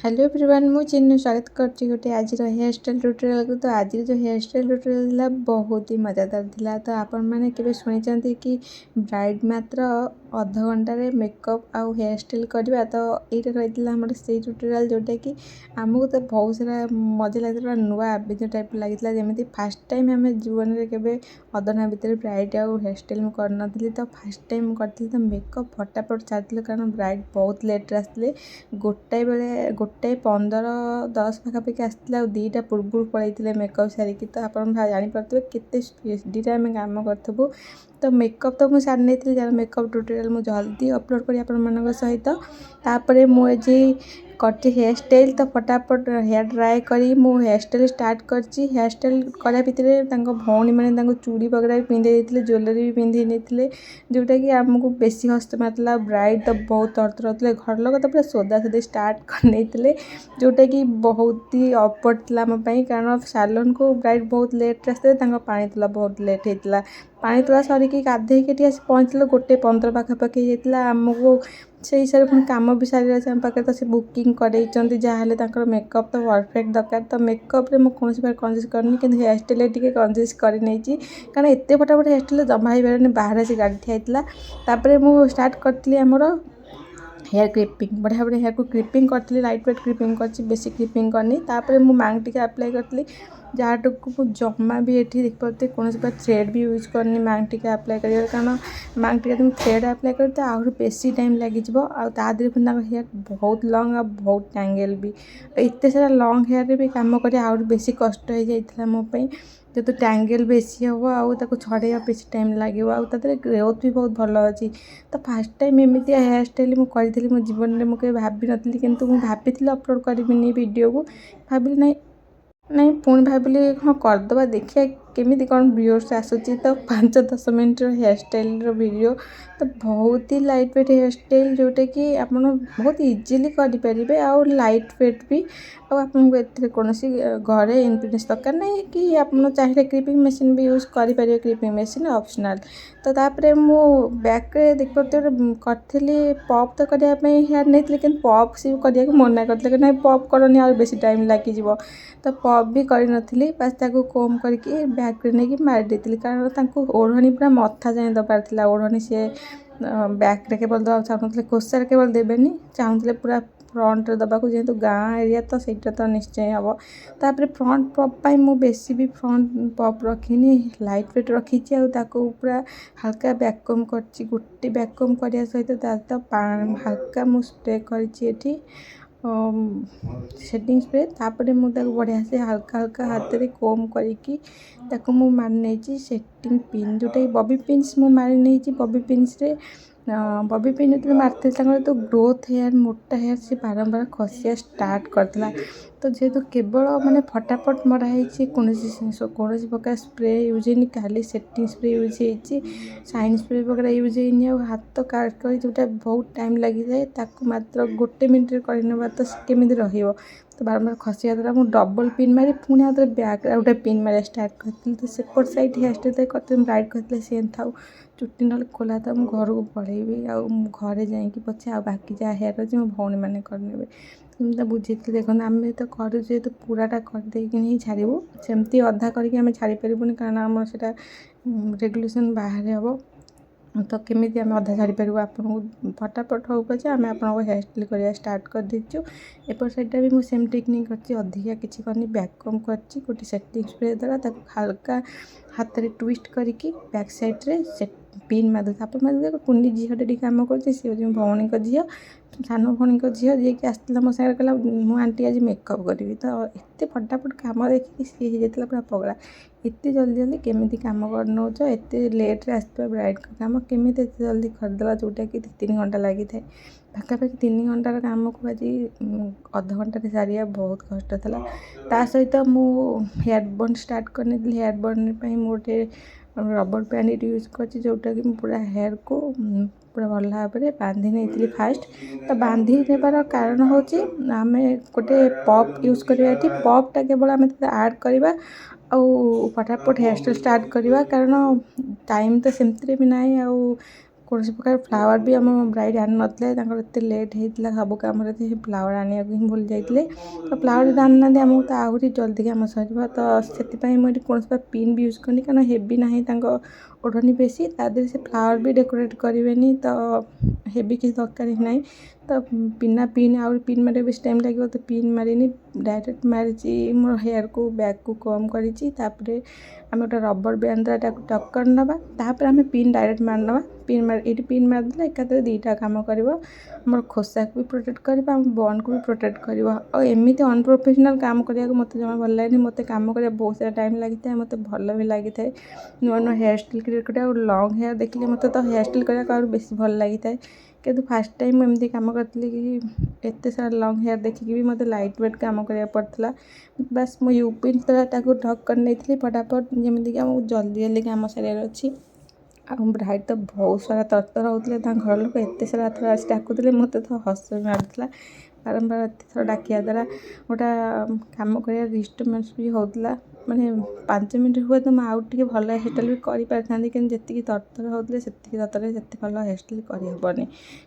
Hello everyone मु चिन्नु स्वागत करछि गोटे आज हेयर स्टाइल ट्यूटोरियल को। तो आज जो हेयर स्टाइल ट्यूटोरियल थिला बहुत ही मजादार थिला। तो आपण माने केबे सुनिचंती कि ब्राइड मात्र अध घंटा रे मेकअप आउ हेयर स्टाइल करबा। तो एटा रहितला हमर से ट्यूटोरियल जोटा कि हमहु तो बहुत सारा मजा लागला, नुवा अभिज्ञ टाइप लागितला। जेमिति फर्स्ट टाइम हमें जीवन रे केबे अधना भीतर ब्राइड आउ हेयर स्टाइल मु कर नथली। तो फर्स्ट टाइम मु करथि तो मेकअप फटाफट चाहतले कारण ब्राइड बहुत लेट रे आसले। गोटाए बेले गोटाए 15-10 पाखापाखि आसला, दुईटा पूर्व पलैते मेकअप सारिकी। तो आप जापे केते स्पीड आम कम करूँ। तो मेकअप तो मुझे सारी नहीं जार मेकअप ट्यूटोरियल मुझे जल्दी अपलोड करी आपण सहित। तापर मुझे करती हेयर स्टाइल तो फटाफट हेयर ड्राए करी मु हेयर स्टाइल स्टार्ट करची। हेयर स्टाइल करा भितर भौणी मैंने चूड़ी वगैरह भी पिंधे देते, ज्वेलरी भी पिंधे नहीं, जोटा कि आमको बेसी हस्त मारला। ब्राइड तो बहुत तर्तर घर लोग तो पूरा सोदा सोदी स्टार्ट कर जोटा कि बहुत ही अपवर्ड था आमपाई। कारण सालोन को ब्राइड बहुत लेट आसते, पानी तुला बहुत लेट होता। पानी तुला सरिकी गाधेकी आस पहुँचल 1:15 पाखापाखि होता। आमको से हिसाब से कम भी सारी आम पाखे तो से बुकिंग कर जहाँ मेकअप तो परफेक्ट दरकार। तो मेकअप में कौन बार कंजूस करनी कि हेयर स्टाइल टी कंजूस कर कारण एत फटाफट हेयर स्टाइल जमा हो पारे बाहर से गाड़ी ठियाला। मुझे स्टार्ट करी आमर हेयर क्लिपिंग बढ़िया बढ़िया हेयर को क्लिपिंग करी, लाइट वेट क्लिपिंग कर बेसी क्लिपिंग करनी। तापर मुझे मांग टी अप्लाई करी जहाँ को जमा भी ये देख पाते कौन थ्रेड भी यूज करनी मांग टी अप्लाई कर। कारण मांग टी तुम थ्रेड अप्लाई करते आहरी बेसी टाइम लगे आदि हेयर बहुत लॉन्ग आ बहुत टैंगल भी एत सारा लॉन्ग हेयर भी कम कर आहरी बेसी कष्ट हो जाता मोपाई। जेहेतु टैंगल बेसी हम आउ छड़े बेसी टाइम लगे आउे ग्रोथ भी बहुत भल अच्छी। तो फास्ट टाइम एमती हेयर स्टाइल मुझे मो जीवन में मुझे भाभी नी कि भाभी अपलोड करी वीडियो को भाविली नहीं पुणी भाविली हाँ करदे देखिए केमी कौन व्यूअर्स आसूची। तो 5-10 मिनट हेयर स्टाइल वीडियो तो बहुत ही लाइट वेट हेयर स्टाइल जोटा कि आप बहुत इजीली करें आउ लाइट वेट भी आपको कौन घरे इनग्रेडिएंट्स दरकार नहीं कि आप चाहिए क्लिपिंग मशीन भी यूज करें। Clipping machine optional. तो तापर मु बैक देख पाते करी पॉप तो करने हेयर नहीं लेकिन पॉप सी करने मना करते ना पॉप करनी आ बेसी टाइम लगे। तो पॉप भी करी बस कोम करके बैक नहीं मारी देती कारण ओढ़णी पूरा मथा जाए दबार ओढ़णी सी बैक रे केवल दवा चाहूँ कोसार केवल देवेनि चाहूँगे पूरा फ्रंट रे दबा जेहेतु गाँ एरिया तो सहीटा तो निश्चय हम। तापर फ्रंट पॉप मुझे बेसी भी फ्रंट पॉप रखीनी लाइट वेट रखी पूरा हल्का बैककम कर गोटे बैककम करने सहित तो हल्का मुझे स्प्रे करी सेटिंग स्प्रे। तापर मुझे बढ़िया से हल्का हल्का हाथ में कोम करके मारी नहीं सेटिंग पिन जोटा कि बॉबी पिन्स मुझे मारी नहीं। बॉबी पिन्स रे बॉबी पिन जो मारते तो ग्रोथ हेयर मोटा हेयर से बारंबार खसिया स्टार्ट करता। तो जेहेतु केवल माने फटाफट मराई कौन प्रकार स्प्रे यूज है खाली सेटिंग स्प्रे यूज हो साइन स्प्रे वगैरह यूज है हाथ काट कर जोटा बहुत टाइम लगी जाए मात्र 1 मिनट करने तो केमी रही। तो बारंबार खसिया द्वारा मुझे डबल पिन मारी पुणी हाथ बैक गोटे पिन मारे स्टार्ट करी। तो सेपट साइड हेयर स्टाइल करते ब्राइड करते से था चुट्टी ना खोला था मुझे घर को पलैबी घरे जाकि पचे आ बाकी जहाँ हेयर अच्छे मो भौणी मैंने करने तो बुझे देखो आम तो करूँ तो पूराटा करदे ही छाड़ू सेमती अधा करके आम छाड़ी पारूनी कारण आम से रेगुलेशन बाहर हम। तो केमी आम अधा छाड़ी पारू आपको फटाफट हो पचे आम आप हेयर स्टाइल करवा स्टार्ट कर दीचु। एपट साइडटा भी मुझे सेम टेक्निक कर अधिका किसी करनी बैककम कर गोटे सेटिंग स्प्रे द्वारा हल्का हाथ में ट्विस्ट करके बैक साइड्रे पिन मारदे आप कुंडी झीटे कम कर भौणी झी सान भौणी झी जी कि आसला मो सागर कहला मु आंटी आज मेकअप करी। तो एत फटाफट कम देखिए सी हो जाता पूरा पगला एत जल्दी जल्दी केमी कम कर नौच एत लेट्रे आसता ब्राइड का कम केमी एत जल्दी करदेला जोटा कि 3 घंटा लगी था पाखापाखि 3 घंटार कम को आज अध घंटे सारे बहुत कष्ट था। सहित मु हेयर बंड स्टार्ट करनी हेयर बंड गोटे रबर बैंड यूज कर जोटा कि पूरा हेयर को पूरा भल भाव में बांधि नहीं फास्ट। तो बांधि नेबार कारण हूँ आम गोटे पॉप यूज करवा पॉपटा केवल आम आड करवा फटाफट हेयर स्टाइल स्टार्ट करवा कारण टाइम तो सेमती भी ना କୌଣସି ପ୍ରକାର ଫ୍ଲାୱାର ବି ଆମ ବ୍ରାଇଡ଼ ଆଣିନଥିଲେ। ତାଙ୍କର ଏତେ ଲେଟ୍ ହେଇଥିଲା ସବୁ କାମରେ ସେ ଫ୍ଲାୱାର ଆଣିବାକୁ ହିଁ ଭୁଲି ଯାଇଥିଲେ। ତ ଫ୍ଲାୱାର ଯଦି ଆଣିନାହାନ୍ତି ଆମକୁ ତ ଆହୁରି ଜଲ୍ଦି କାମ ସରିବ। ତ ସେଥିପାଇଁ ମୁଁ ଏଠି କୌଣସି ପ୍ରକାର ପିନ୍ ବି ୟୁଜ୍ କରିନି, କାରଣ ହେଭି ନାହିଁ ତାଙ୍କ ଓଢ଼ଣୀ ବେଶୀ, ତା ଦେହରେ ସେ ଫ୍ଲାୱାର ବି ଡେକୋରେଟ୍ କରିବେନି, ତ ହେଭି କିଛି ଦରକାର ହିଁ ନାହିଁ। ତ ବିନା ପିନ୍ ଆହୁରି ପିନ୍ ମାରିବାକୁ ବେଶୀ ଟାଇମ୍ ଲାଗିବ, ତ ପିନ୍ ମାରିନି, ଡାଇରେକ୍ଟ ମାରିଛି ମୋର ହେୟାରକୁ ବ୍ୟାକ୍କୁ କମ୍ କରିଛି। ତାପରେ ଆମେ ଗୋଟେ ରବର ବ୍ୟାଣ୍ଡ ଦ୍ୱାରା ତାକୁ ଟକ୍କର ନେବା, ତାପରେ ଆମେ ପିନ୍ ଡାଇରେକ୍ଟ ମାରିନେବା। ଏଇଠି ପିନ୍ ମାରିଦେଲେ ଏକାଥରେ ଦୁଇଟା କାମ କରିବ, ଆମର ଖୋସାକୁ ବି ପ୍ରୋଟେକ୍ଟ କରିବ, ଆମ ବଣ୍ଡକୁ ବି ପ୍ରୋଟେକ୍ଟ କରିବ। ଆଉ ଏମିତି ଅନପ୍ରୋଫେସନାଲ୍ କାମ କରିବାକୁ ମୋତେ ଜମା ଭଲ ଲାଗେନି। ମୋତେ କାମ କରିବାକୁ ବହୁତ ସାରା ଟାଇମ୍ ଲାଗିଥାଏ, ମୋତେ ଭଲ ବି ଲାଗିଥାଏ ନୂଆ ନୂଆ ହେୟାର ଷ୍ଟାଇଲ୍ କ୍ରିଏଟ୍ କରିବା। ଆଉ ଲଙ୍ଗ୍ ହେୟାର ଦେଖିଲେ ମୋତେ ତ ହେୟାର ଷ୍ଟାଇଲ୍ କରିବାକୁ ଆହୁରି ବେଶୀ ଭଲ ଲାଗିଥାଏ। କିନ୍ତୁ ଫାର୍ଷ୍ଟ ଟାଇମ୍ ମୁଁ ଏମିତି କାମ କରିଥିଲି କି ଏତେ ସାରା ଲଙ୍ଗ୍ ହେୟାର ଦେଖିକି ବି ମୋତେ ଲାଇଟ୍ ୱେଟ୍ କାମ କରିବାକୁ ପଡ଼ିଥିଲା। ବାସ୍ ମୁଁ ୟୁ ପିନ୍ ଦ୍ୱାରା ତାକୁ ଠକ୍ କରି ନେଇଥିଲି ଫଟାଫଟ, ଯେମିତିକି ଆମକୁ ଜଲ୍ଦି ଜଲ୍ଦି କାମ ସାରିବାର ଅଛି। ଆଉ ବ୍ରାଇଡ଼ ତ ବହୁତ ସାରା ତରତର ହେଉଥିଲେ, ତାଙ୍କ ଘର ଲୋକ ଏତେ ସାରା ଥର ଆସି ଡାକୁଥିଲେ, ମୋତେ ତ ହସ ବି ମାରୁଥିଲା। ବାରମ୍ବାର ଏତେ ଥର ଡାକିବା ଦ୍ୱାରା ଗୋଟେ କାମ କରିବା ଡିଷ୍ଟର୍ବାନ୍ସ ବି ହେଉଥିଲା। ମାନେ 5 ମିନିଟ୍ ହୁଏ ତ ମୁଁ ଆଉ ଟିକେ ଭଲ ହେୟାର ଷ୍ଟାଇଲ୍ ବି କରିପାରିଥାନ୍ତି, କିନ୍ତୁ ଯେତିକି ତରତର ହେଉଥିଲେ ସେତିକି ତରତରରେ ସେତେ ଭଲ ହେୟାର ଷ୍ଟାଇଲ୍ କରିହେବନି,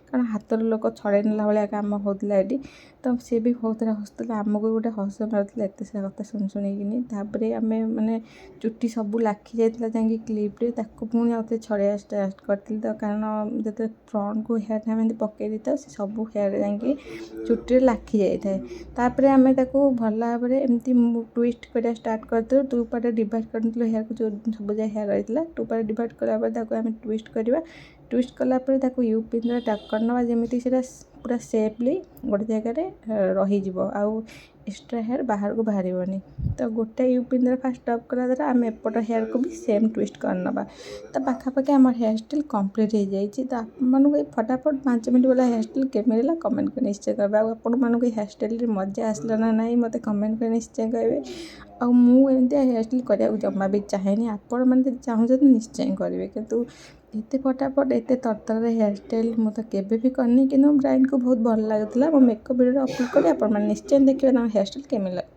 କାରଣ ହାତର ଲୋକ ଛଡ଼େଇ ନେଲା ଭଳିଆ କାମ ହେଉଥିଲା ଏଠି। ତ ସିଏ ବି ବହୁତ ସାରା ହସୁଥିଲେ, ଆମକୁ ବି ଗୋଟେ ହସ ମାରୁଥିଲା ଏତେ ସାରା କଥା ଶୁଣିକିନି। ତାପରେ ଆମେ ମାନେ ଚୁଟି ସବୁ ଲାଖି ଯାଇଥିଲା ଯାଇକି କ୍ଲିପ୍ରେ, ତାକୁ ପୁଣି ଆଉଥରେ ଛଡ଼େଇବା ଷ୍ଟାର୍ଟ କରିଥିଲି। ତ କାରଣ ଯେତେବେଳେ ଫ୍ରଣ୍ଟକୁ ହେୟାର ଆମେ ଏମିତି ପକାଇ ଦେଇଥାଉ ସେ ସବୁ ହେୟାର ଯାଇକି ଚୁଟିରେ ଲାଖି ଯାଇଥାଏ। ତାପରେ ଆମେ ତାକୁ ଭଲ ଭାବରେ ଏମିତି ଟ୍ୱିଷ୍ଟ କରିବା ଷ୍ଟାର୍ଟ କରିଥିଲୁ। 2 ପାର୍ଟରେ ଡିଭାଇଡ଼ କରିଥିଲୁ ହେୟାରକୁ, ଯେଉଁ ସବୁ ଯାକ ହେୟାର ରହିଥିଲା 2 ପାର୍ଟରେ ଡିଭାଇଡ଼ କଲା ପରେ ତାକୁ ଆମେ ଟ୍ୱିଷ୍ଟ କରିବା। ଟ୍ୱିଷ୍ଟ କଲା ପରେ ତାକୁ ୟୁ ପିନ୍ ଦ୍ୱାରା ଟକ୍କର ନେବା, ଯେମିତି ସେଇଟା ପୁରା ସେଫ୍ଲି ଗୋଟେ ଜାଗାରେ ରହିଯିବ, ଆଉ ଏକ୍ସଟ୍ରା ହେୟାର ବାହାରକୁ ବାହାରିବନି। ତ ଗୋଟେ ୟୁ ପିନ୍ ଦ୍ୱାରା ଫାର୍ଷ୍ଟ ଟପ୍ କଲା ଦ୍ୱାରା ଆମେ ଏପଟ ହେୟାରକୁ ବି ସେମ୍ ଟ୍ୱିଷ୍ଟ କରିନେବା। ତ ପାଖାପାଖି ଆମର ହେୟାର ଷ୍ଟାଇଲ୍ କମ୍ପ୍ଲିଟ୍ ହେଇଯାଇଛି। ତ ଆପଣମାନଙ୍କୁ ଏଇ ଫଟାଫଟ 5 ମିନିଟ୍ ବାଲା ହେୟାର ଷ୍ଟାଇଲ୍ କେମିତି ହେଲା କମେଣ୍ଟ କରି ନିଶ୍ଚୟ କହିବେ। ଆଉ ଆପଣମାନଙ୍କୁ ଏଇ ହେୟାର ଷ୍ଟାଇଲ୍ରେ ମଜା ଆସିଲା ନା ନାହିଁ ମୋତେ କମେଣ୍ଟ କରି ନିଶ୍ଚୟ କହିବେ। ଆଉ ମୁଁ ଏମିତିଆ ହେୟାର ଷ୍ଟାଇଲ୍ କରିବାକୁ ଜମା ବି ଚାହେଁନି, ଆପଣମାନେ ଯଦି ଚାହୁଁଛନ୍ତି ନିଶ୍ଚୟ କରିବେ, କିନ୍ତୁ ଏତେ ଫଟାଫଟ ଏତେ ତରତରରେ ହେୟାର ଷ୍ଟାଇଲ୍ ମୁଁ ତ କେବେ ବି କରିନି। କିନ୍ତୁ ବ୍ରାଇଡ଼କୁ ବହୁତ ଭଲ ଲାଗୁଥିଲା। ମୁଁ ମେକଅପ୍ ଭିଡ଼ିଓରେ ଅପଲୋଡ଼ କରି ଆପଣମାନେ ନିଶ୍ଚୟ ଦେଖିବେ ତାଙ୍କ ହେୟାର ଷ୍ଟାଇଲ୍ କେମିତି ଲାଗୁଛି।